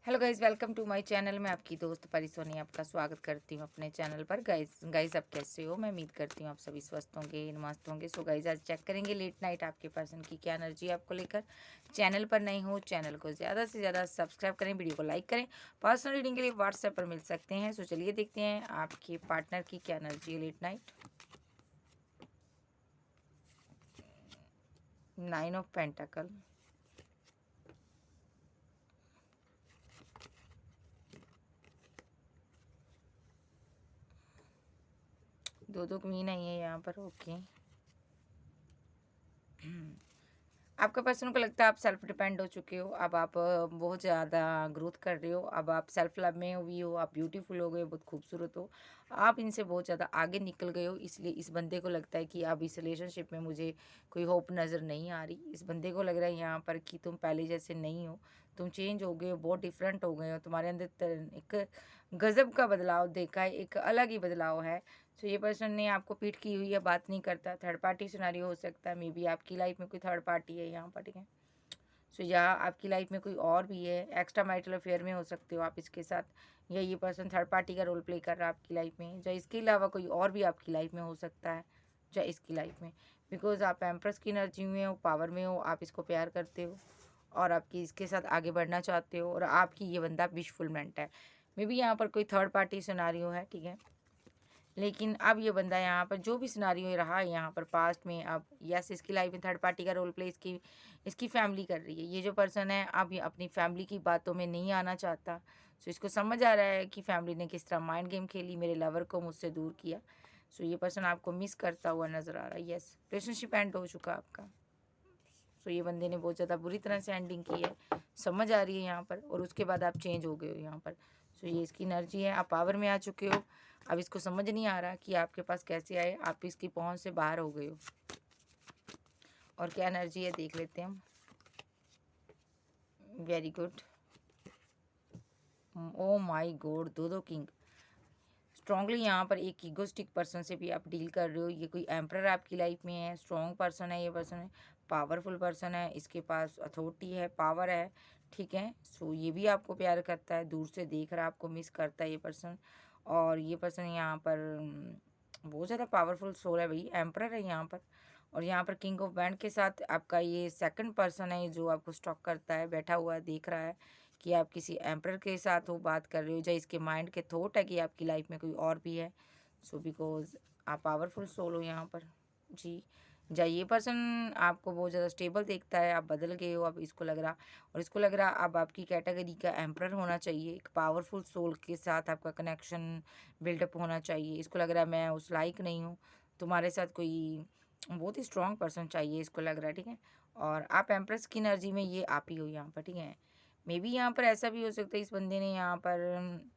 Hello guys, welcome to my channel. मैं आपकी दोस्त परी सोनी आपका स्वागत करती हूँ अपने चैनल पर। गाइस आप कैसे हो? मैं उम्मीद करती हूँ आप सभी स्वस्थ होंगे, मस्त होंगे। सो गाइस आज चेक करेंगे लेट नाइट आपके पर्सन की क्या एनर्जी आपको लेकर। चैनल पर नहीं हो, चैनल को ज़्यादा से ज़्यादा सब्सक्राइब करें, वीडियो को लाइक करें। पर्सनल रीडिंग के लिए व्हाट्सएप पर मिल सकते हैं। सो चलिए देखते हैं आपके पार्टनर की क्या एनर्जी है लेट नाइट। 9 ऑफ पेंटाकल, दो क्वीन आई है यहाँ पर। ओके, आपका पर्सन को लगता है आप सेल्फ डिपेंड हो चुके हो। अब आप बहुत ज़्यादा ग्रोथ कर रहे हो। अब आप सेल्फ लव में भी हो, आप ब्यूटीफुल हो गए, बहुत खूबसूरत हो। आप इनसे बहुत ज़्यादा आगे निकल गए हो। इसलिए इस बंदे को लगता है कि अब इस रिलेशनशिप में मुझे कोई होप नज़र नहीं आ रही। इस बंदे को लग रहा है यहाँ पर कि तुम पहले जैसे नहीं हो, तुम चेंज हो गए हो, बहुत डिफरेंट हो गए हो। तुम्हारे अंदर एक गज़ब का बदलाव देखा है, एक अलग ही बदलाव है। सो ये पर्सन ने आपको पीठ की हुई है, बात नहीं करता। थर्ड पार्टी सिनेरियो हो सकता है, मे बी आपकी लाइफ में कोई थर्ड पार्टी है यहाँ पर, ठीक है। सो या आपकी लाइफ में कोई और भी है, एक्स्ट्रा मैरिटल अफेयर में हो सकते हो आप इसके साथ, या ये पर्सन थर्ड पार्टी का रोल प्ले कर रहा है आपकी लाइफ में, या इसके अलावा कोई और भी आपकी लाइफ में हो सकता है, या इसकी लाइफ में। बिकॉज आप एम्प्रेस की एनर्जी में हो, पावर में हो, आप इसको प्यार करते हो और आपकी इसके साथ आगे बढ़ना चाहते हो, और आपकी ये बंदा विशफुलमेंट है। मे बी यहाँ पर कोई थर्ड पार्टी सिनेरियो है, ठीक है। लेकिन अब ये बंदा यहाँ पर जो भी सिनारियो रहा है यहाँ पर पास्ट में, अब यस इसकी लाइफ में थर्ड पार्टी का रोल प्ले इसकी इसकी फैमिली कर रही है। ये जो पर्सन है अब ये अपनी फैमिली की बातों में नहीं आना चाहता। सो इसको समझ आ रहा है कि फैमिली ने किस तरह माइंड गेम खेली, मेरे लवर को मुझसे दूर किया। सो ये पर्सन आपको मिस करता हुआ नज़र आ रहा है। यस, रिलेशनशिप एंड हो चुका आपका। सो ये बंदे ने बहुत ज़्यादा बुरी तरह से एंडिंग की है, समझ आ रही है यहाँ पर, और उसके बाद आप चेंज हो गए हो यहाँ पर। सो ये इसकी एनर्जी है, आप पावर में आ चुके हो। अब इसको समझ नहीं आ रहा कि आपके पास कैसे आए, आप इसकी पहुंच से बाहर हो गए हो। और क्या एनर्जी है देख लेते हैं हम। Very good. O my God, दो किंग। स्ट्रांगली यहाँ पर एक ईगोस्टिक पर्सन से भी आप डील कर रहे हो। ये कोई एम्परर आपकी लाइफ में है, स्ट्रॉन्ग पर्सन है, ये पर्सन है पावरफुल पर्सन है, इसके पास अथॉरिटी है, पावर है, ठीक है। सो ये भी आपको प्यार करता है, दूर से देख रहा है, आपको मिस करता है ये पर्सन। और ये पर्सन यहाँ पर बहुत ज़्यादा पावरफुल सोल है भाई, एम्परर है यहाँ पर। और यहाँ पर किंग ऑफ बैंड के साथ आपका ये सेकंड पर्सन है जो आपको स्टॉक करता है, बैठा हुआ है, देख रहा है कि आप किसी एम्परर के साथ हो, बात कर रहे हो, या इसके माइंड के थॉट है कि आपकी लाइफ में कोई और भी है। सो बिकॉज आप पावरफुल सोल हो यहाँ पर जी। या ये पर्सन आपको बहुत ज़्यादा स्टेबल देखता है, आप बदल गए हो अब इसको लग रहा। और इसको लग रहा अब आपकी कैटेगरी का एम्परर होना चाहिए, एक पावरफुल सोल के साथ आपका कनेक्शन बिल्डअप होना चाहिए। इसको लग रहा है मैं उस लाइक नहीं हूँ, तुम्हारे साथ कोई बहुत ही स्ट्रॉन्ग पर्सन चाहिए, इसको लग रहा है, ठीक है। और आप एम्प्रेस की एनर्जी में ये आप ही हो यहाँ पर, ठीक है। मे बी यहाँ पर ऐसा भी हो सकता है इस बंदे ने यहाँ पर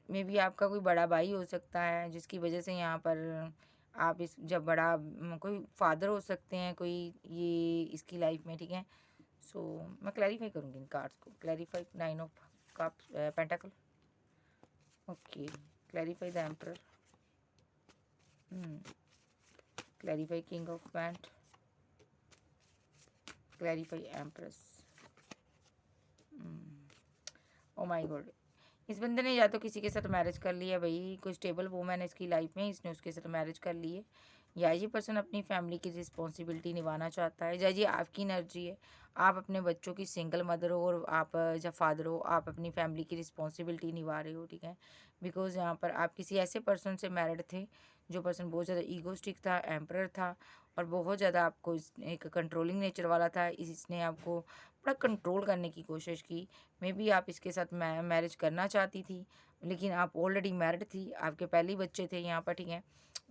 मे बी आपका कोई बड़ा भाई हो सकता है, जिसकी वजह से यहाँ पर आप इस जब बड़ा कोई फादर हो सकते हैं कोई ये इसकी लाइफ में, ठीक है। सो मैं क्लैरिफाई करूँगी इन कार्ड्स को। Clarify 9 of cup pentacle. Okay, clarify the emperor, clarify king of pant, clarify empress. Oh my God, इस बंदे ने या तो किसी के साथ मैरिज कर लिया भाई, कोई स्टेबल वूमेन है इसकी लाइफ में, इसने उसके साथ मैरिज कर ली है, या ये पर्सन अपनी फैमिली की रिस्पॉन्सिबिलिटी निभाना चाहता है, या ये आपकी एनर्जी है, आप अपने बच्चों की सिंगल मदर हो और आप जब फादर हो, आप अपनी फैमिली की रिस्पॉन्सिबिलिटी निभा रहे हो, ठीक है। बिकॉज यहाँ पर आप किसी ऐसे पर्सन से मैरिड थे जो पर्सन बहुत ज़्यादा ईगोस्टिक था, एम्परर था, और बहुत ज़्यादा आपको एक कंट्रोलिंग नेचर वाला था। इसने आपको बड़ा कंट्रोल करने की कोशिश की। मे बी आप इसके साथ मैरिज करना चाहती थी, लेकिन आप ऑलरेडी मैरिड थी, आपके पहले ही बच्चे थे यहाँ पर, ठीक है।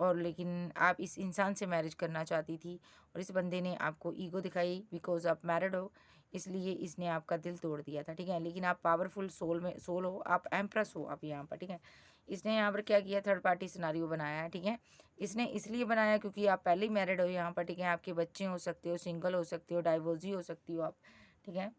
और लेकिन आप इस इंसान से मैरिज करना चाहती थी, और इस बंदे ने आपको ईगो दिखाई, बिकॉज आप मैरिड हो, इसलिए इसने आपका दिल तोड़ दिया था, ठीक है। लेकिन आप पावरफुल सोल हो, आप एम्प्रेस हो आप यहाँ पर, ठीक है। इसने यहाँ पर क्या किया, थर्ड पार्टी सिनारियो बनाया है, ठीक है। इसने इसलिए बनाया क्योंकि आप पहले ही मैरिड हो यहाँ पर, ठीक है। आपके बच्चे हो सकते हो, सिंगल हो सकते हो, डाइवोर्सी हो सकती हो आप, ठीक है।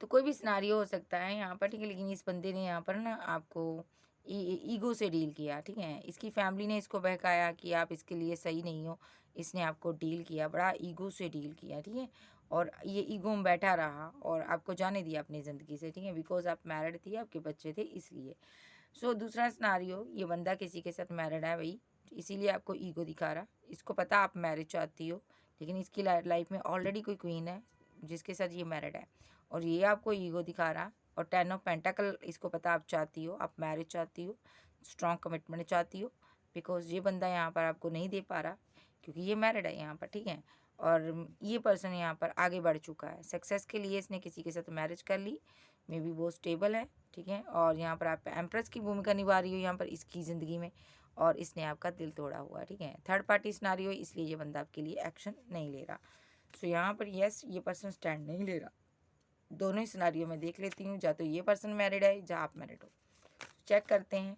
तो कोई भी सिनारियो हो सकता है यहाँ पर, ठीक है। लेकिन इस बंदे ने यहाँ पर ना आपको ईगो से डील किया, ठीक है। इसकी फैमिली ने इसको बहकाया कि आप इसके लिए सही नहीं हो, इसने आपको डील किया, बड़ा ईगो से डील किया, ठीक है। और ये ईगो में बैठा रहा और आपको जाने दिया अपनी ज़िंदगी से, ठीक है, बिकॉज आप मैरिड थी, आपके बच्चे थे इसलिए। सो दूसरा सिनारियो, ये बंदा किसी के साथ मैरिड है भाई, इसीलिए आपको ईगो दिखा रहा। इसको पता आप मैरिज चाहती हो, लेकिन इसकी लाइफ में ऑलरेडी कोई क्वीन है जिसके साथ ये मैरिड है, और ये आपको ईगो दिखा रहा। और 10 ऑफ पेंटाकल, इसको पता आप चाहती हो, आप मैरिज चाहती हो, स्ट्रॉन्ग कमिटमेंट चाहती हो, बिकॉज ये बंदा यहाँ पर आपको नहीं दे पा रहा क्योंकि ये मैरिड है यहाँ पर, ठीक है। और ये पर्सन यहाँ पर आगे बढ़ चुका है, सक्सेस के लिए इसने किसी के साथ मैरिज कर ली, मे बी वो स्टेबल है, ठीक है। और यहाँ पर आप एम्प्रेस की भूमिका निभा रही हो यहाँ पर इसकी ज़िंदगी में, और इसने आपका दिल तोड़ा हुआ है, ठीक है। थर्ड पार्टी सिनारियो, इसलिए ये बंदा आपके लिए एक्शन नहीं ले रहा। सो यहाँ पर यस, ये पर्सन स्टैंड नहीं ले रहा। दोनों ही सिनारियो में देख लेती हूँ, या तो ये पर्सन मैरिड है या आप मैरिड हो। चेक करते हैं।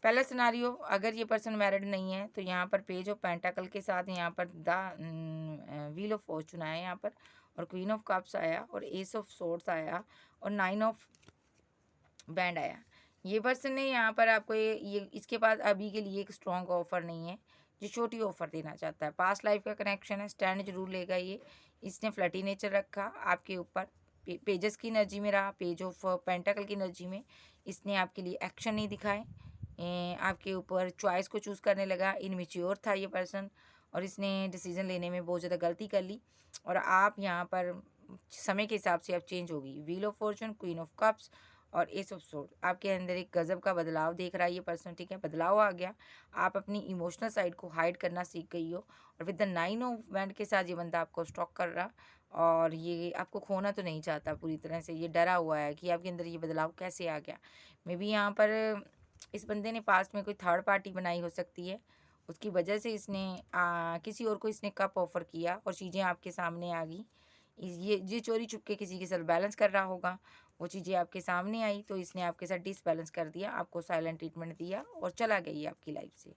पहला सिनारियो, अगर ये पर्सन मैरिड नहीं है तो यहाँ पर पेज ऑफ पेंटाकल के साथ यहाँ पर द व्हील ऑफ फॉर्चून आया यहाँ पर, और क्वीन ऑफ कप्स आया, और एस ऑफ सोर्ड्स आया, और 9 ऑफ बैंड आया। ये पर्सन ने यहाँ पर आपको ये इसके पास अभी के लिए एक स्ट्रॉन्ग ऑफर नहीं है, जो छोटी ऑफर देना चाहता है। पास्ट लाइफ का कनेक्शन है, स्टैंड जरूर लेगा ये। इसने फ्लटी नेचर रखा आपके ऊपर, पेजेस की एनर्जी में रहा, पेज ऑफ पेंटाकल की एनर्जी में। इसने आपके लिए एक्शन नहीं दिखाए, आपके ऊपर चॉइस को चूज़ करने लगा। इनमेच्योर था ये पर्सन, और इसने डिसीजन लेने में बहुत ज़्यादा गलती कर ली, और आप यहाँ पर समय के हिसाब से आप चेंज होगी। Wheel of Fortune, queen of cups और एस ऑफ सोर्ड, आपके अंदर एक गजब का बदलाव देख रहा है ये पर्सन, ठीक है। बदलाव आ गया, आप अपनी इमोशनल साइड को हाइड करना सीख गई हो, और विद द 9 ऑफ बैंड के साथ ये बंदा आपको स्टॉक कर रहा, और ये आपको खोना तो नहीं चाहता पूरी तरह से। ये डरा हुआ है कि आपके अंदर ये बदलाव कैसे आ गया। मे बी यहाँ पर इस बंदे ने पास्ट में कोई थर्ड पार्टी बनाई हो सकती है, उसकी वजह से इसने किसी और को इसने कप ऑफर किया और चीज़ें आपके सामने आ गई। ये चोरी चुपके किसी के साथ बैलेंस कर रहा होगा, वो चीज़ें आपके सामने आई तो इसने आपके साथ डिसबैलेंस कर दिया, आपको साइलेंट ट्रीटमेंट दिया और चला गया ये आपकी लाइफ से।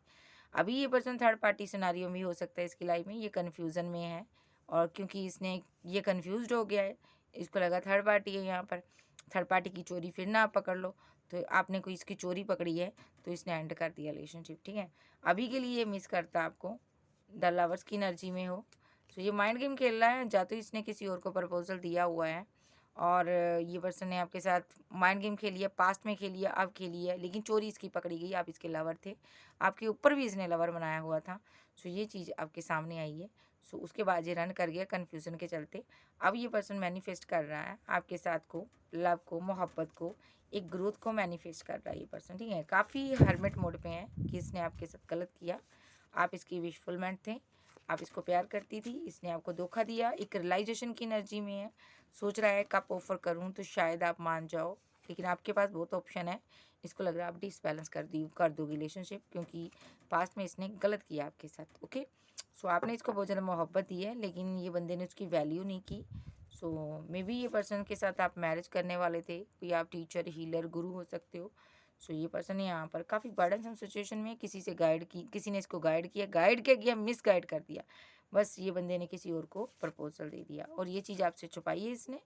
अभी ये पर्सन थर्ड पार्टी सिनारियो में भी हो सकता है इसकी लाइफ में, ये कन्फ्यूज़न में है, और क्योंकि इसने ये कन्फ्यूज्ड हो गया है, इसको लगा थर्ड पार्टी है यहाँ पर, थर्ड पार्टी की चोरी फिर ना आप पकड़ लो, तो आपने कोई इसकी चोरी पकड़ी है तो इसने एंड कर दिया रिलेशनशिप, ठीक है। अभी के लिए ये मिस करता आपको, द लवर्स की एनर्जी में हो, तो ये माइंड गेम खेल रहा है, या तो इसने किसी और को प्रपोजल दिया हुआ है, और ये पर्सन ने आपके साथ माइंड गेम खेली है, पास्ट में खेली है, अब खेली है, लेकिन चोरी इसकी पकड़ी गई। आप इसके लवर थे, आपके ऊपर भी इसने लवर बनाया हुआ था, सो ये चीज़ आपके सामने आई है। सो उसके बाद ये रन कर गया कन्फ्यूज़न के चलते। अब ये पर्सन मैनिफेस्ट कर रहा है आपके साथ को, लव को, मोहब्बत को, एक ग्रोथ को मैनिफेस्ट कर रहा है ये पर्सन, ठीक है। काफ़ी हर्मिट मोड पे है कि इसने आपके साथ गलत किया, आप इसकी विशफुलमेंट थे, आप इसको प्यार करती थी, इसने आपको धोखा दिया, एक रियलाइजेशन की एनर्जी में है, सोच रहा है कब ऑफर करूं तो शायद आप मान जाओ, लेकिन आपके पास बहुत ऑप्शन है। इसको लग रहा है आप डिसबैलेंस कर दोगे रिलेशनशिप, क्योंकि पास्ट में इसने गलत किया आपके साथ, ओके। सो आपने इसको बहुत ज़्यादा मोहब्बत दी है, लेकिन ये बंदे ने उसकी वैल्यू नहीं की। सो मे बी ये पर्सन के साथ आप मैरिज करने वाले थे, कोई आप टीचर, हीलर, गुरु हो सकते हो। सो ये पर्सन है यहाँ पर काफ़ी बर्डनसम सिचुएशन में, किसी से गाइड की, किसी ने इसको गाइड क्या किया, मिस गाइड कर दिया, बस ये बंदे ने किसी और को प्रपोजल दे दिया, और ये चीज़ आपसे छुपाई है इसने,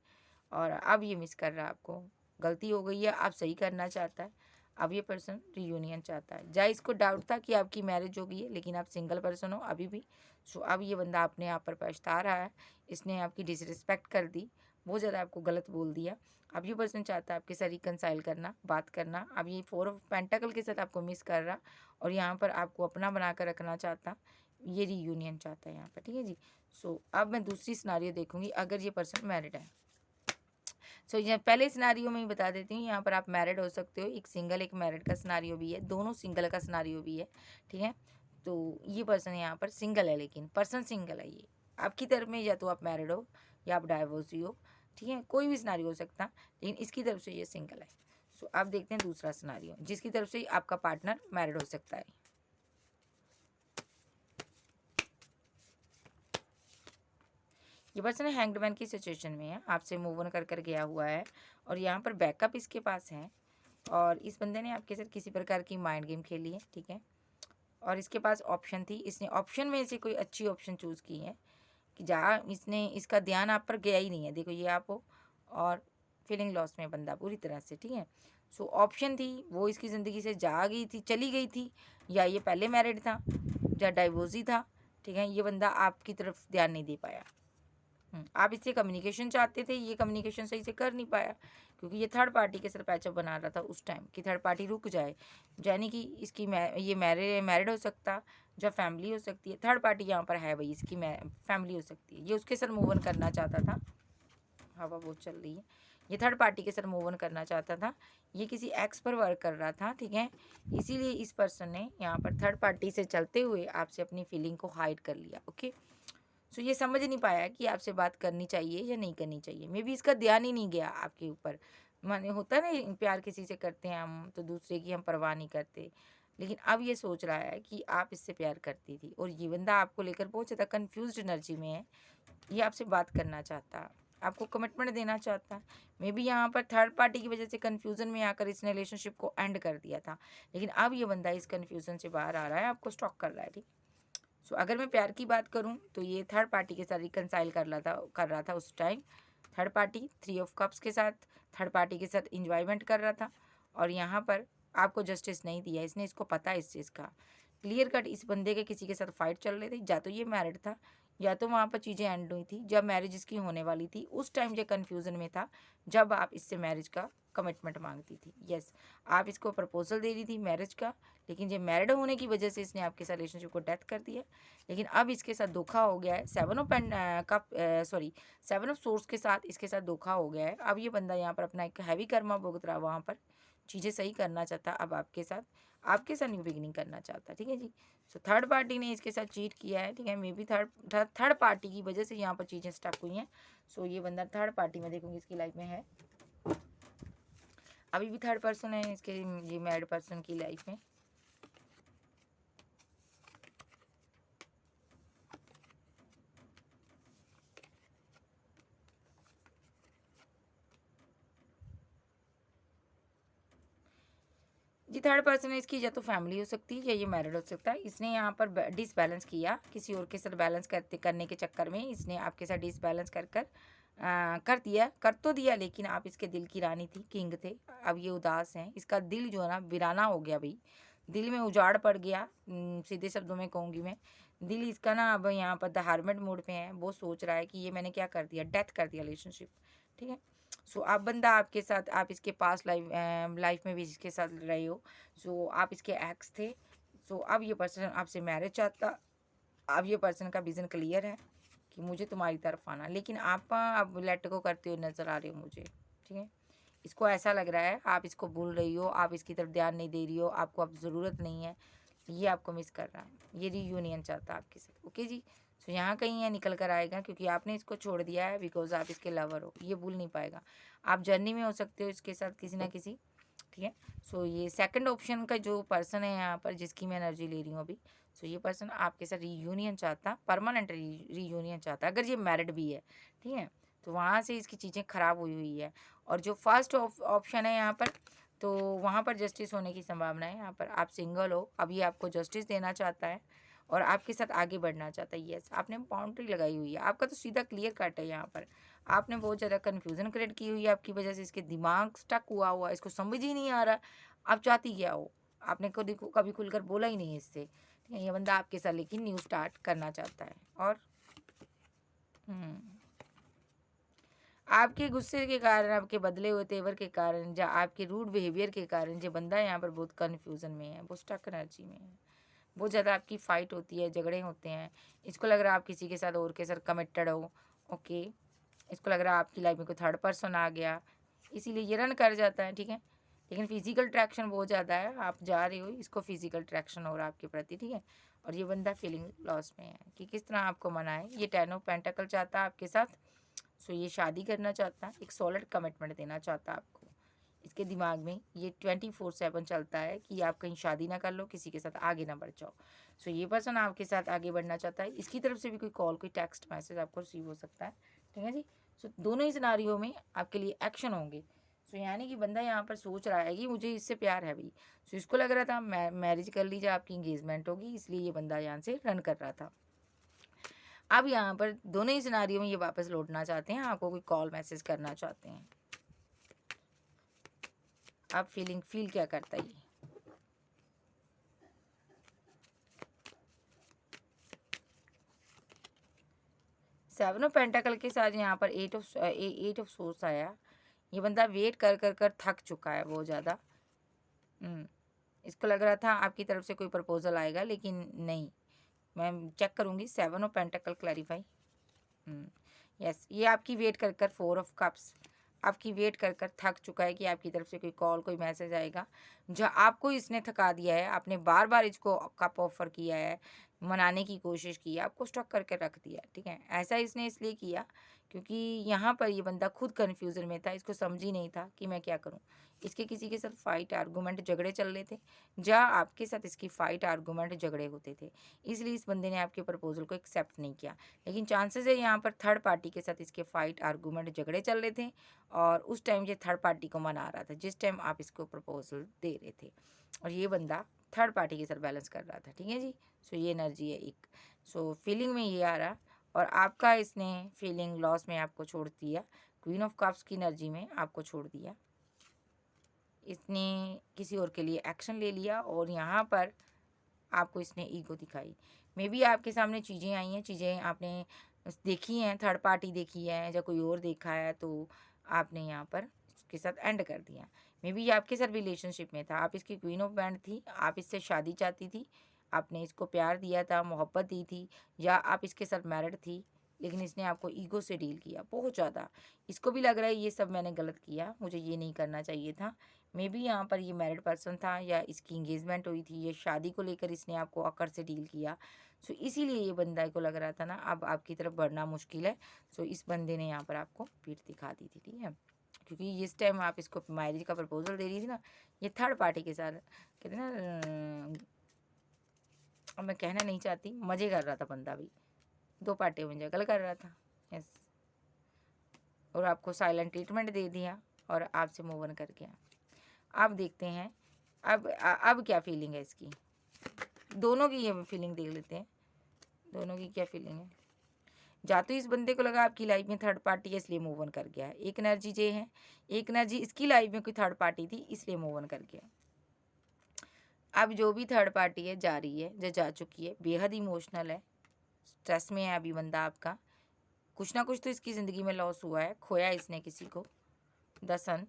और अब ये मिस कर रहा है आपको। गलती हो गई है, आप सही करना चाहता है। अब ये पर्सन रियूनियन चाहता है, जहाँ इसको डाउट था कि आपकी मैरिज हो गई है, लेकिन आप सिंगल पर्सन हो अभी भी। सो अब ये बंदा अपने आप पर पछता रहा है, इसने आपकी डिसरिस्पेक्ट कर दी, बहुत ज़्यादा आपको गलत बोल दिया। अब ये पर्सन चाहता है आपके साथ रिकनसाइल करना, बात करना। अब ये 4 ऑफ पेंटाकल के साथ आपको मिस कर रहा, और यहाँ पर आपको अपना बना कर रखना चाहता, ये रियूनियन चाहता है यहाँ पर, ठीक है जी। सो अब मैं दूसरी सिनारियो देखूंगी, अगर ये पर्सन मैरिड है। सो ये पहले सिनारियो में ही बता देती हूँ, यहाँ पर आप मैरिड हो सकते हो, एक सिंगल एक मैरिड का सिनारियो भी है, दोनों सिंगल का सिनारियो भी है, ठीक है। तो ये पर्सन यहाँ पर सिंगल है, लेकिन पर्सन सिंगल है ये आपकी तरफ में, या तो आप मैरिड हो या आप डाइवोर्सी हो, ठीक है, कोई भी सिनारियो हो सकता, लेकिन इसकी तरफ से ये सिंगल है। सो आप देखते हैं दूसरा सिनारियो, जिसकी तरफ से आपका पार्टनर मैरिड हो सकता है। ये पर्सन हैंग्ड की सिचुएशन में है, आपसे मूव ऑन कर कर गया हुआ है, और यहाँ पर बैकअप इसके पास है, और इस बंदे ने आपके साथ किसी प्रकार की माइंड गेम खेली है, ठीक है। और इसके पास ऑप्शन थी, इसने ऑप्शन में से कोई अच्छी ऑप्शन चूज़ की है, कि जहाँ इसने इसका ध्यान आप पर गया ही नहीं है। देखो ये आप हो, और फीलिंग लॉस में बंदा पूरी तरह से, ठीक है। सो ऑप्शन थी, वो इसकी ज़िंदगी से जा गई थी, चली गई थी, या ये पहले मैरिड था या डाइवोर्स था, ठीक है। ये बंदा आपकी तरफ ध्यान नहीं दे पाया। आप इससे कम्युनिकेशन चाहते थे, ये कम्युनिकेशन सही से कर नहीं पाया, क्योंकि ये थर्ड पार्टी के साथ पैचअप बना रहा था उस टाइम कि थर्ड पार्टी रुक जाए, यानी कि इसकी ये मैरिड हो सकता, जब फैमिली हो सकती है। थर्ड पार्टी यहाँ पर है भाई, इसकी फैमिली हो सकती है। ये उसके साथ मूव ऑन करना चाहता था, हवा बहुत चल रही है। ये थर्ड पार्टी के साथ मूव ऑन करना चाहता था, ये किसी एक्स पर वर्क कर रहा था, ठीक है। इसीलिए इस पर्सन ने यहाँ पर थर्ड पार्टी से चलते हुए आपसे अपनी फीलिंग को हाइड कर लिया, ओके। सो ये समझ नहीं पाया कि आपसे बात करनी चाहिए या नहीं करनी चाहिए। मे बी इसका ध्यान ही नहीं गया आपके ऊपर। माने होता है ना, प्यार किसी से करते हैं हम तो दूसरे की हम परवाह नहीं करते, लेकिन अब ये सोच रहा है कि आप इससे प्यार करती थी, और ये बंदा आपको लेकर बहुत ज़्यादा कन्फ्यूज्ड एनर्जी में है। ये आपसे बात करना चाहता है, आपको कमिटमेंट देना चाहता है। मे बी यहाँ पर थर्ड पार्टी की वजह से कन्फ्यूज़न में आकर इसने रिलेशनशिप को एंड कर दिया था, लेकिन अब ये बंदा इस कन्फ्यूज़न से बाहर आ रहा है, आपको स्टॉक कर रहा है, ठीक। सो अगर मैं प्यार की बात करूं तो ये थर्ड पार्टी के साथ रिकनसाइल कर रहा था उस time. Third party 3 of cups के साथ थर्ड पार्टी के साथ इंजॉयमेंट कर रहा था, और यहाँ पर आपको जस्टिस नहीं दिया इसने। इसको पता है इस चीज़ का, क्लियर कट इस बंदे के किसी के साथ फाइट चल रही थी, या तो ये मैरिड था या तो वहाँ पर चीज़ें एंड हुई थी जब मैरिज इसकी होने वाली थी। उस टाइम ये कन्फ्यूज़न में था जब आप इससे मैरिज का कमिटमेंट मांगती थी। यस, आप इसको प्रपोजल दे रही थी मैरिज का, लेकिन ये मैरिड होने की वजह से इसने आपके साथ रिलेशनशिप को डेथ कर दिया। लेकिन अब इसके साथ धोखा हो गया है, 7 ऑफ सोर्स के साथ इसके साथ धोखा हो गया है। अब ये बंदा यहाँ पर अपना एक हैवी कर्मा भुगत रहा है, वहाँ पर चीज़ें सही करना चाहता। अब आपके साथ न्यू बिगिनिंग करना चाहता, ठीक है जी। सो थर्ड पार्टी ने इसके साथ चीट किया है, ठीक है। मे बी थर्ड पार्टी की वजह से यहाँ पर चीज़ें स्टक हुई हैं। सो ये बंदा थर्ड पार्टी में देखूंगी इसकी लाइफ में है, अभी भी थर्ड पर्सन है इसके, ये मैरिड पर्सन की लाइफ में। जी, थर्ड पर्सन है इसकी, या तो फैमिली हो सकती है या ये मैरिड हो सकता है। इसने यहाँ पर डिसबैलेंस किया, किसी और के साथ बैलेंस करने के चक्कर में इसने आपके साथ डिसबैलेंस कर तो दिया, लेकिन आप इसके दिल की रानी थी, किंग थे। अब ये उदास हैं, इसका दिल जो है ना वीराना हो गया भाई, दिल में उजाड़ पड़ गया। सीधे शब्दों में कहूँगी मैं, दिल इसका ना अब यहाँ पर द हार्मेट मोड पे है। वो सोच रहा है कि ये मैंने क्या कर दिया, डेथ कर दिया रिलेशनशिप, ठीक है। सो अब बंदा आपके साथ, आप इसके पास लाइफ में भी इसके साथ रहे हो, सो आप इसके एक्स थे। सो अब ये पर्सन आपसे मैरिज चाहता। अब ये पर्सन का विज़न क्लियर है कि मुझे तुम्हारी तरफ आना, लेकिन आप अब लेट गो करते हुए नज़र आ रहे हो मुझे, ठीक है। इसको ऐसा लग रहा है आप इसको भूल रही हो, आप इसकी तरफ ध्यान नहीं दे रही हो, आपको अब ज़रूरत नहीं है, ये आपको मिस कर रहा है, ये रीयूनियन चाहता है आपके साथ, ओके जी। सो यहाँ कहीं ये निकल कर आएगा, क्योंकि आपने इसको छोड़ दिया है बिकॉज आप इसके लवर हो, ये भूल नहीं पाएगा। आप जर्नी में हो सकते हो इसके साथ किसी ना किसी, ठीक है। सो ये सेकंड ऑप्शन का जो पर्सन है यहाँ पर, जिसकी मैं एनर्जी ले रही हूँ अभी, सो ये पर्सन आपके साथ रीयूनियन चाहता, परमानेंट रीयूनियन चाहता, अगर ये मैरिड भी है, ठीक है। तो वहाँ से इसकी चीज़ें ख़राब हुई हुई है। और जो फर्स्ट ऑप्शन है यहाँ पर, तो वहाँ पर जस्टिस होने की संभावना है। यहाँ पर आप सिंगल हो, अब ये आपको जस्टिस देना चाहता है और आपके साथ आगे बढ़ना चाहता है। यस, आपने बाउंड्री लगाई हुई है, आपका तो सीधा क्लियर कट है। यहाँ पर आपने बहुत ज़्यादा कन्फ्यूज़न क्रिएट की हुई है, आपकी वजह से इसके दिमाग स्टक हुआ, इसको समझ ही नहीं आ रहा आप चाहती क्या हो। आपने कभी खुलकर बोला ही नहीं इससे, ठीक है। ये बंदा आपके साथ लेकिन न्यू स्टार्ट करना चाहता है, और आपके गुस्से के कारण, आपके बदले हुए तेवर के कारण, या आपके रूड बिहेवियर के कारण ये बंदा यहाँ पर बहुत कन्फ्यूज़न में है, बहुत स्टक एनर्जी में है। बहुत ज़्यादा आपकी फ़ाइट होती है, झगड़े होते हैं। इसको लग रहा है आप किसी के साथ और के साथ कमिटेड हो, ओके। इसको लग रहा है आपकी लाइफ में कोई थर्ड पर्सन आ गया, इसीलिए ये रन कर जाता है, ठीक है। लेकिन फिजिकल अट्रैक्शन बहुत ज़्यादा है, आप जा रहे हो, इसको फिजिकल अट्रैक्शन हो रहा है आपके प्रति, ठीक है। और ये बंदा फीलिंग लॉस में है कि किस तरह आपको मनाए। ये 10 ऑफ पेंटिकल चाहता है आपके साथ। सो ये शादी करना चाहता है, एक सॉलिड कमिटमेंट देना चाहता है आपको। इसके दिमाग में ये 24/7 चलता है कि आप कहीं शादी ना कर लो, किसी के साथ आगे ना बढ़ जाओ। सो ये पर्सन आपके साथ आगे बढ़ना चाहता है। इसकी तरफ से भी कोई कॉल, कोई टेक्स्ट मैसेज आपको रिसीव हो सकता है, ठीक है जी। सो दोनों ही सिनारियों में आपके लिए एक्शन होंगे। सो यानी कि बंदा यहाँ पर सोच रहा है कि मुझे इससे प्यार है भाई। सो इसको लग रहा था मैरिज कर लीजिए, आपकी इंगेजमेंट होगी, इसलिए ये बंदा यहाँ से रन कर रहा था। अब यहाँ पर दोनों ही सिनारियों में ये वापस लौटना चाहते हैं, आपको कोई कॉल मैसेज करना चाहते हैं। अब फीलिंग फील क्या करता है ये। सेवन ऑफ पेंटाकल के साथ यहाँ पर एट ऑफ सोर्स आया। ये बंदा वेट कर कर कर थक चुका है बहुत ज़्यादा। इसको लग रहा था आपकी तरफ से कोई प्रपोजल आएगा, लेकिन नहीं। मैं चेक करूँगी सेवन ऑफ पेंटाकल क्लैरिफाई। यस, ये आपकी वेट कर कर, फोर ऑफ कप्स, आपकी वेट कर कर थक चुका है कि आपकी तरफ से कोई कॉल, कोई मैसेज आएगा। जहाँ आपको इसने थका दिया है, आपने बार बार इसको कप ऑफर किया है, मनाने की कोशिश की है, आपको स्टॉक करके रख दिया, ठीक है। ऐसा इसने इसलिए किया क्योंकि यहाँ पर ये बंदा खुद कन्फ्यूज़न में था, इसको समझ ही नहीं था कि मैं क्या करूँ। इसके किसी के साथ फाइट आर्गूमेंट झगड़े चल रहे थे, जहाँ आपके साथ इसकी फाइट आर्गूमेंट झगड़े होते थे, इसलिए इस बंदे ने आपके प्रपोजल को एक्सेप्ट नहीं किया। लेकिन चांसेस है यहाँ पर थर्ड पार्टी के साथ इसके फाइट आर्गूमेंट झगड़े चल रहे थे, और उस टाइम ये थर्ड पार्टी को मना रहा था जिस टाइम आप इसको प्रपोजल दे रहे थे, और ये बंदा थर्ड पार्टी के साथ बैलेंस कर रहा था, ठीक है जी। सो ये एनर्जी है एक। सो फीलिंग में ये आ रहा, और आपका इसने फीलिंग लॉस में आपको छोड़ दिया, क्वीन ऑफ कप्स की एनर्जी में आपको छोड़ दिया। इसने किसी और के लिए एक्शन ले लिया, और यहाँ पर आपको इसने ईगो दिखाई। मे बी आपके सामने चीज़ें आई हैं, चीज़ें आपने देखी हैं, थर्ड पार्टी देखी है या कोई और देखा है, तो आपने यहाँ पर इसके साथ एंड कर दिया। मे बी ये आपके साथ रिलेशनशिप में था, आप इसकी क्वीन ऑफ बैंड थी, आप इससे शादी चाहती थी, आपने इसको प्यार दिया था, मोहब्बत दी थी, या आप इसके साथ मैरिड थी, लेकिन इसने आपको ईगो से डील किया बहुत ज़्यादा। इसको भी लग रहा है ये सब मैंने गलत किया, मुझे ये नहीं करना चाहिए था। मे बी यहाँ पर ये मैरिड पर्सन था, या इसकी इंगेजमेंट हुई थी, या शादी को लेकर इसने आपको अकड़ से डील किया। सो इसीलिए ये बंदा को लग रहा था ना अब आपकी तरफ बढ़ना मुश्किल है। सो इस बंदे ने यहाँ पर आपको पीठ दिखा दी थी, ठीक है। क्योंकि इस टाइम आप इसको मैरिज का प्रपोजल दे रही थी ना, ये थर्ड पार्टी के साथ कहते ना, अब मैं कहना नहीं चाहती, मज़े कर रहा था बंदा भी, दो पार्टियों में जगल कर रहा था। यस, और आपको साइलेंट ट्रीटमेंट दे दिया और आपसे मूव ऑन कर गया। अब देखते हैं अब क्या फीलिंग है इसकी, दोनों की ये फीलिंग देख लेते हैं, दोनों की क्या फीलिंग है। या तो इस बंदे को लगा आपकी लाइफ में थर्ड पार्टी है इसलिए मूव ऑन कर गया, एक एनर्जी ये है, एक एनर्जी इसकी लाइफ में कोई थर्ड पार्टी थी इसलिए मूव ऑन कर गया। अब जो भी थर्ड पार्टी है जा रही है, जो जा चुकी है, बेहद इमोशनल है, स्ट्रेस में है अभी बंदा आपका, कुछ ना कुछ तो इसकी ज़िंदगी में लॉस हुआ है, खोया इसने किसी को। द सन,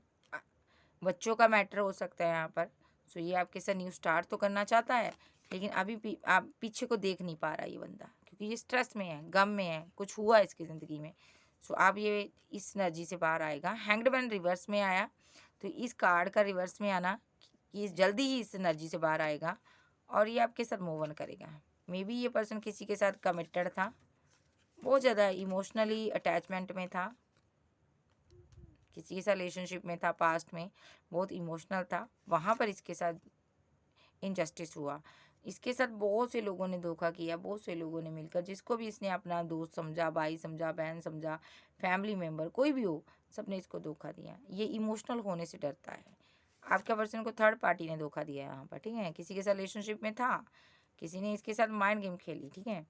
बच्चों का मैटर हो सकता है यहाँ पर। सो ये आपके साथ न्यू स्टार्ट तो करना चाहता है, लेकिन अभी आप पीछे को देख नहीं पा रहा ये बंदा, क्योंकि ये स्ट्रेस में है, गम में है, कुछ हुआ इसकी ज़िंदगी में। सो अब ये इस एनर्जी से बाहर आएगा। हैंग्ड मैन रिवर्स में आया, तो इस कार्ड का रिवर्स में आना कि जल्दी ही इस एनर्जी से बाहर आएगा, और ये आपके साथ मूव ऑन करेगा। मे बी ये पर्सन किसी के साथ कमिटेड था, बहुत ज़्यादा इमोशनली अटैचमेंट में था, किसी के साथ रिलेशनशिप में था, पास्ट में बहुत इमोशनल था, वहाँ पर इसके साथ इनजस्टिस हुआ। इसके साथ बहुत से लोगों ने धोखा किया, बहुत से लोगों ने मिलकर, जिसको भी इसने अपना दोस्त समझा, भाई समझा, बहन समझा, फैमिली मेम्बर कोई भी हो, सबने इसको धोखा दिया। ये इमोशनल होने से डरता है। आपका पर्सन को थर्ड पार्टी ने धोखा दिया यहाँ पर, ठीक है। किसी के साथ रिलेशनशिप में था, किसी ने इसके साथ माइंड गेम खेली, ठीक है।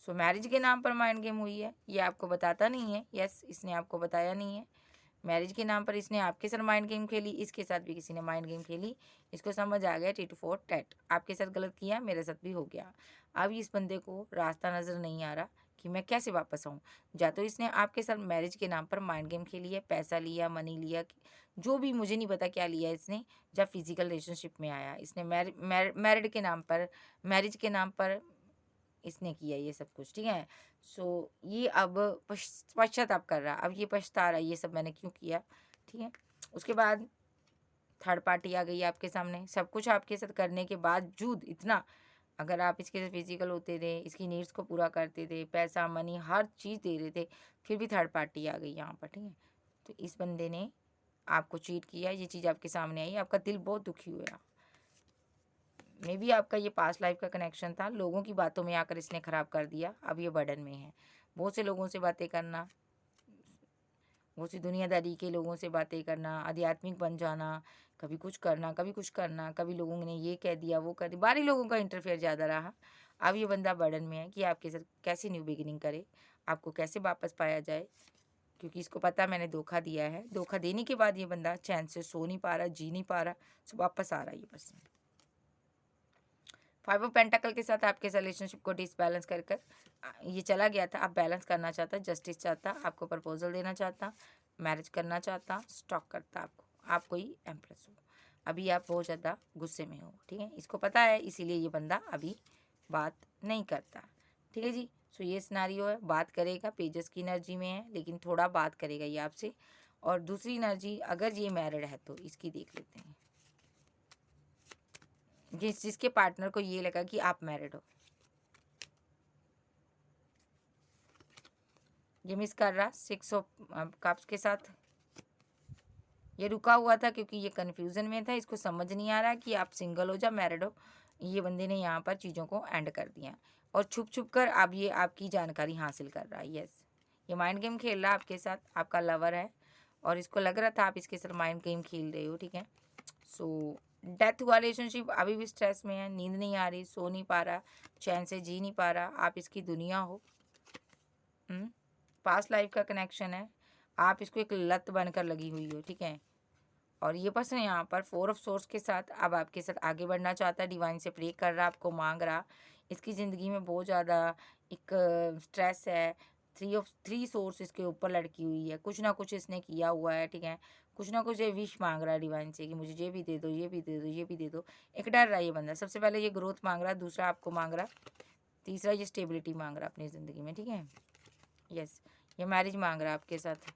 सो मैरिज के नाम पर माइंड गेम हुई है, ये आपको बताता नहीं है। यस, इसने आपको बताया नहीं है। मैरिज के नाम पर इसने आपके साथ माइंड गेम खेली, इसके साथ भी किसी ने माइंड गेम खेली। इसको समझ आ गया टिट फॉर टैट, आपके साथ गलत किया, मेरे साथ भी हो गया। अब इस बंदे को रास्ता नज़र नहीं आ रहा कि मैं कैसे वापस आऊँ। या तो इसने आपके साथ मैरिज के नाम पर माइंड गेम खेली है, पैसा लिया, मनी लिया, जो भी मुझे नहीं पता क्या लिया इसने। जब फिजिकल रिलेशनशिप में आया इसने मैरिड के नाम पर, मैरिज के नाम पर इसने किया ये सब कुछ, ठीक है। सो ये अब पश्चाताप कर रहा, अब ये पछता रहा ये सब मैंने क्यों किया, ठीक है। उसके बाद थर्ड पार्टी आ गई आपके सामने, सब कुछ आपके साथ करने के बावजूद, इतना अगर आप इसके साथ फिजिकल होते थे, इसकी नीड्स को पूरा करते थे, पैसा मनी हर चीज़ दे रहे थे, फिर भी थर्ड पार्टी आ गई यहाँ पर, ठीक है। तो इस बंदे ने आपको चीट किया, ये चीज़ आपके सामने आई, आपका दिल बहुत दुखी हुआ। मे बी आपका ये पास्ट लाइफ का कनेक्शन था, लोगों की बातों में आकर इसने ख़राब कर दिया, अब ये बर्डन में है। बहुत से लोगों से बातें करना, बहुत सी दुनियादारी के लोगों से बातें करना, आध्यात्मिक बन जाना, कभी कुछ करना, कभी कुछ करना, कभी लोगों ने ये कह दिया, वो कर दिया, बाहरी लोगों का इंटरफेयर ज़्यादा रहा। अब ये बंदा बर्डन में है कि आपके साथ कैसे न्यू बिगिनिंग करे, आपको कैसे वापस पाया जाए, क्योंकि इसको पता है मैंने धोखा दिया है। धोखा देने के बाद ये बंदा चैन से सो नहीं पा रहा, जी नहीं पा रहा, सो वापस आ रहा है ये पर्सन। 5 ऑफ पेंटाकल के साथ आपके रिलेशनशिप को डिसबैलेंस कर कर ये चला गया था। अब बैलेंस करना चाहता, जस्टिस चाहता, आपको प्रपोजल देना चाहता, मैरिज करना चाहता, स्टॉक करता आपको। आप कोई एम्प्रेस हो, अभी आप बहुत ज़्यादा गुस्से में हो, ठीक है। इसको पता है, इसीलिए ये बंदा अभी बात नहीं करता, ठीक है जी। सो ये सिनारियो है, बात करेगा, पेजेस की एनर्जी में है, लेकिन थोड़ा बात करेगा ये आपसे। और दूसरी एनर्जी, अगर ये मैरिड है तो इसकी देख लेते हैं। जिसके पार्टनर को ये लगा कि आप मैरिड हो, ये मिस कर रहा 6 ऑफ कप्स के साथ। ये रुका हुआ था क्योंकि ये कन्फ्यूज़न में था, इसको समझ नहीं आ रहा कि आप सिंगल हो या मैरिड हो। ये बंदे ने यहाँ पर चीज़ों को एंड कर दिया और छुप छुप कर अब ये आपकी जानकारी हासिल कर रहा है। यस, ये माइंड गेम खेल रहा है आपके साथ, आपका लवर है और इसको लग रहा था आप इसके साथ माइंड गेम खेल रहे हो, ठीक है। सो डेथ हुआ रिलेशनशिप, अभी भी स्ट्रेस में है, नींद नहीं आ रही, सो नहीं पा रहा, चैन से जी नहीं पा रहा, आप इसकी दुनिया हो। पास्ट लाइफ का कनेक्शन है, आप इसको एक लत बनकर लगी हुई हो, ठीक है। और ये पर्सन यहाँ पर 4 ऑफ सोर्स के साथ अब आपके साथ आगे बढ़ना चाहता है, डिवाइन से प्रे कर रहा, आपको मांग रहा। इसकी ज़िंदगी में बहुत ज़्यादा एक स्ट्रेस है, 3 सोर्स इसके ऊपर लड़की हुई है, कुछ ना कुछ इसने किया हुआ है, ठीक है। कुछ ना कुछ ये विश मांग रहा है डिवाइन से कि मुझे ये भी दे दो, ये भी दे दो, ये भी दे दो। एक डर रहा है ये बंदा, सबसे पहले ये ग्रोथ मांग रहा है, दूसरा आपको मांग रहा, तीसरा ये स्टेबिलिटी मांग रहा है अपनी ज़िंदगी में, ठीक है। यस, ये मैरिज मांग रहा है आपके साथ।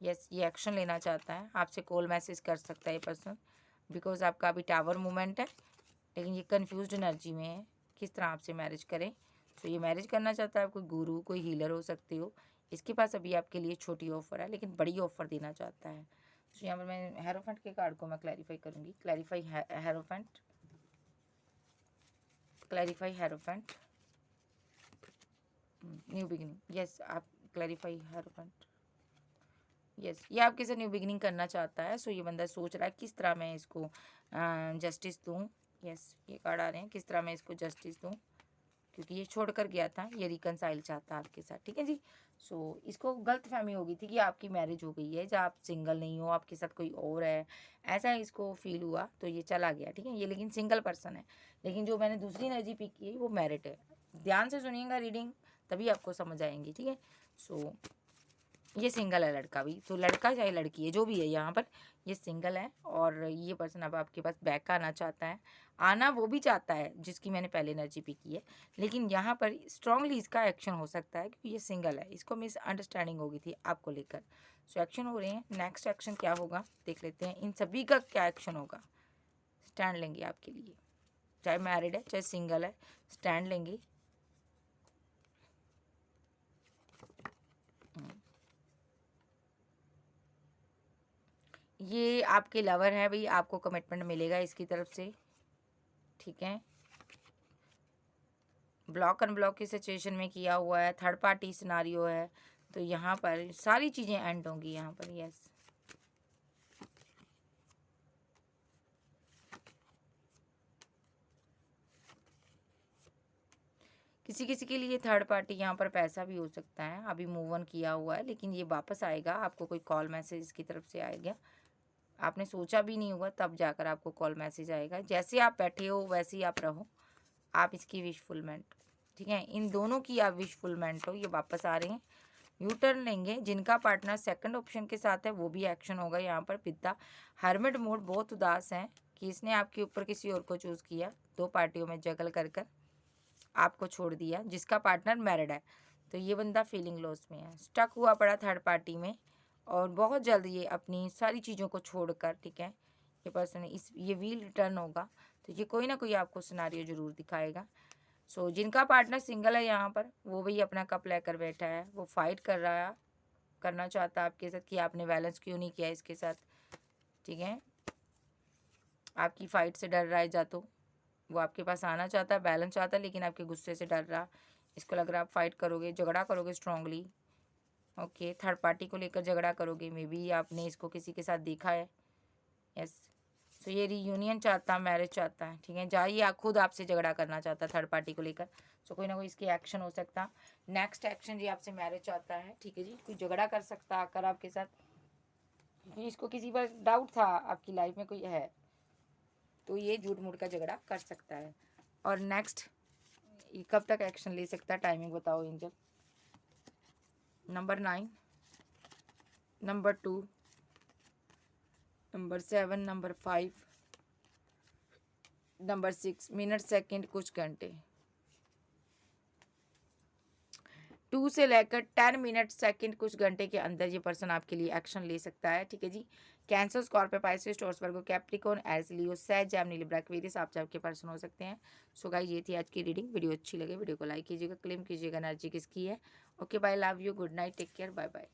यस, ये एक्शन लेना चाहता है, आपसे कॉल मैसेज कर सकता है ये पर्सन, बिकॉज आपका अभी टावर मूवमेंट है, लेकिन ये कंफ्यूज्ड एनर्जी में है किस तरह आपसे मैरिज करें। तो ये मैरिज करना चाहता है, कोई गुरु, कोई हीलर हो सकते हो। इसके पास अभी आपके लिए छोटी ऑफर है, लेकिन बड़ी ऑफर देना चाहता है। तो यहाँ पर मैं हेरोफेंट के कार्ड को मैं क्लैरिफाई करूँगी। Clarify hierophant, clarify hierophant, new beginning. Yes, आप क्लैरिफाई हेरोफेंट। यस, ये आपके साथ न्यू बिगिनिंग करना चाहता है। सो ये बंदा सोच रहा है किस तरह मैं इसको जस्टिस दूँ। यस, ये कार्ड आ रहे हैं, किस तरह मैं इसको जस्टिस दूँ, क्योंकि ये छोड़कर गया था, ये रिकनसाइल चाहता है आपके साथ, ठीक है जी। सो इसको गलत फहमी होगी थी कि आपकी मैरिज हो गई है, जब आप सिंगल नहीं हो, आपके साथ कोई और है, ऐसा इसको फील हुआ, तो ये चला गया, ठीक है। ये लेकिन सिंगल पर्सन है, लेकिन जो मैंने दूसरी एनर्जी पिक की वो मैरिड है। ध्यान से सुनिएगा रीडिंग, तभी आपको समझ आएंगी, ठीक है। सो ये सिंगल है लड़का भी, तो लड़का चाहे लड़की है जो भी है यहाँ पर, ये सिंगल है और ये पर्सन अब आपके पास बैक आना चाहता है। आना वो भी चाहता है जिसकी मैंने पहले एनर्जी पिक की है, लेकिन यहाँ पर स्ट्रांगली इसका एक्शन हो सकता है क्योंकि ये सिंगल है, इसको मिसअंडरस्टैंडिंग हो गई थी आपको लेकर। सो एक्शन हो रहे हैं, नेक्स्ट एक्शन क्या होगा देख लेते हैं। इन सभी का क्या एक्शन होगा, स्टैंड लेंगे आपके लिए, चाहे मैरिड है चाहे सिंगल है, स्टैंड लेंगे। ये आपके लवर है भाई, आपको कमिटमेंट मिलेगा इसकी तरफ से, ठीक है। ब्लॉक अनब्लॉक की सिचुएशन में किया हुआ है, थर्ड पार्टी सिनारियो है, तो यहाँ पर सारी चीज़ें एंड होंगी यहाँ पर। यस, किसी किसी के लिए थर्ड पार्टी यहाँ पर पैसा भी हो सकता है, अभी मूव ऑन किया हुआ है, लेकिन ये वापस आएगा, आपको कोई कॉल मैसेज की तरफ से आएगा, आपने सोचा भी नहीं होगा तब जाकर आपको कॉल मैसेज आएगा। जैसे आप बैठे हो वैसे ही आप रहो, आप इसकी विशफुलमेंट, ठीक है। इन दोनों की आप विशफुलमेंट हो, ये वापस आ रहे हैं, यू टर्न लेंगे। जिनका पार्टनर सेकंड ऑप्शन के साथ है वो भी एक्शन होगा यहाँ पर। पिता हर्मिट मोड, बहुत उदास हैं कि इसने आपके ऊपर किसी और को चूज़ किया, 2 पार्टियों में जगल कर कर आपको छोड़ दिया, जिसका पार्टनर मैरिड है। तो ये बंदा फीलिंग लॉस में है, स्टक हुआ पड़ा थर्ड पार्टी में, और बहुत जल्द ये अपनी सारी चीज़ों को छोड़कर, ठीक है, ये पर्सन ये व्हील रिटर्न होगा। तो ये कोई ना कोई आपको सिनारियो ज़रूर दिखाएगा। सो जिनका पार्टनर सिंगल है यहाँ पर, वो भी अपना कप लेकर बैठा है, वो फाइट कर रहा है, करना चाहता है आपके साथ कि आपने बैलेंस क्यों नहीं किया इसके साथ, ठीक है। आपकी फाइट से डर रहा है, जा तो वो आपके पास आना चाहता है, बैलेंस चाहता है, लेकिन आपके गुस्से से डर रहा। इसको लग रहा है आप फाइट करोगे, झगड़ा करोगे स्ट्रांगली, ओके। थर्ड पार्टी को लेकर झगड़ा करोगे, मे बी आपने इसको किसी के साथ देखा है। यस, सो ये रीयूनियन चाहता, मैरिज चाहता है, ठीक है, या खुद आपसे झगड़ा करना चाहता थर्ड पार्टी को लेकर। सो कोई ना कोई इसकी एक्शन हो सकता। नेक्स्ट एक्शन जी आपसे मैरिज चाहता है, ठीक है जी, कोई झगड़ा कर सकता आकर आपके साथ, क्योंकि इसको किसी पर डाउट था आपकी लाइफ में कोई है, तो ये झूठ मूठ का झगड़ा कर सकता है। और नेक्स्ट ये कब तक एक्शन ले सकता है, टाइमिंग बताओ angel. Number 9, number 2, number 7, number 5, number 6, minute second कुछ घंटे। 2 से लेकर 10 मिनट सेकंड कुछ घंटे के अंदर ये पर्सन आपके लिए एक्शन ले सकता है, ठीक है जी। कैंसर, स्कॉर्पियो, पाइसेस, टॉरस, वर्गो, कैप्रिकॉर्न, एरीज, लियो, सैज, जेमिनी, लिब्रा, एक्वेरियस आप आपके पर्सन हो सकते हैं। सो गाइस ये थी आज की रीडिंग। वीडियो अच्छी लगे वीडियो को लाइक कीजिएगा, क्लेम कीजिएगा एनर्जी किसकी है। Okay bye, love you, good night, take care, bye bye.